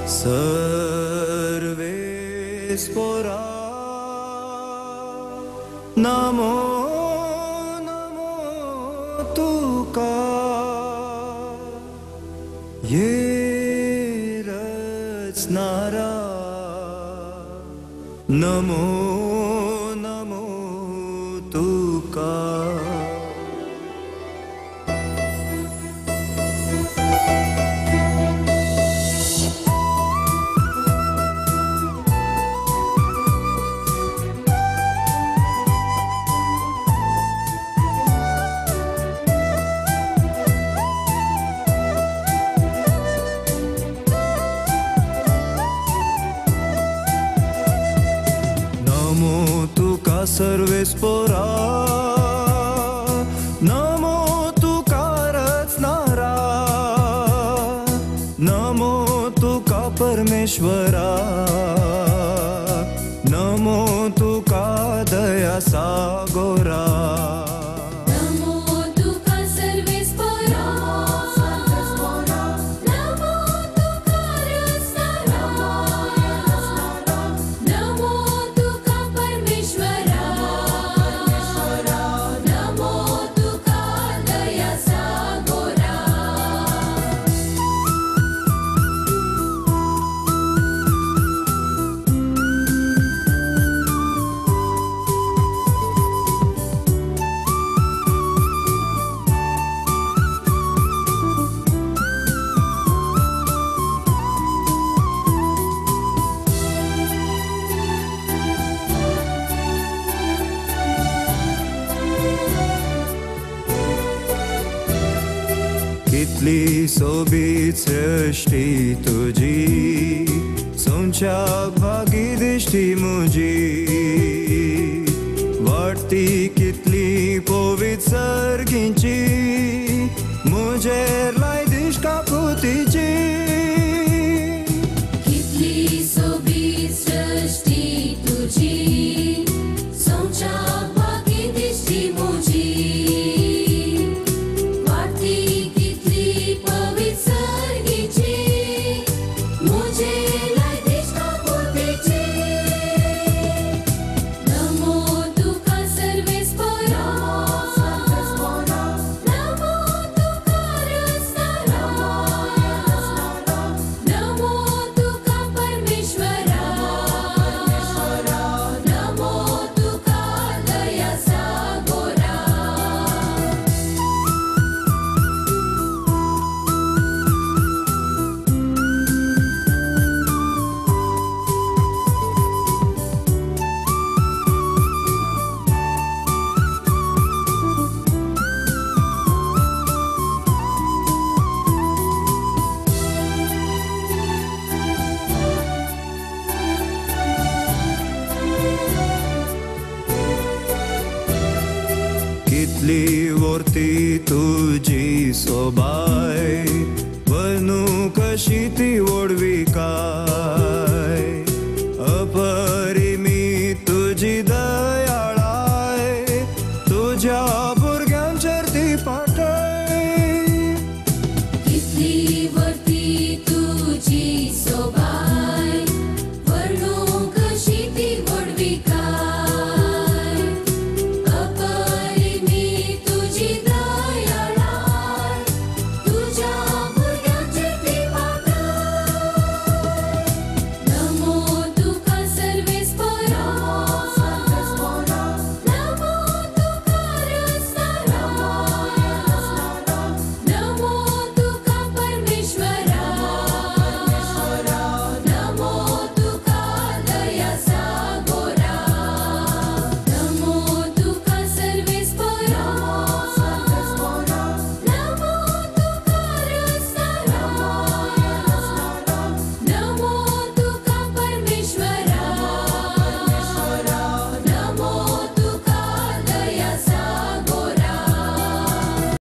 सर्वे Spora Namo Namo तुका ये रचनारा नमो नमो तुका सर्वे Spora नमो तुका रचनारा नमो तुका परमेश्वरा नमो तुका दया सागोरा कितली सोबीत सृष्टी तुझी सोंच्याक भागी दिश्टी मुजी वाटती कितली पवित सर्गींची मुजेर लाय दिश्टा पुतीची कितली सोबीत सृष्टी तुझी सोंच्याक भागी दिश्टी मुजी कितली वर्ती तुझी सोबाय वनू कशी ती ओडवी काय अपरिमित तुझी दयाळाय तुझ्या भुरग्यांचेर ती पाठय कितली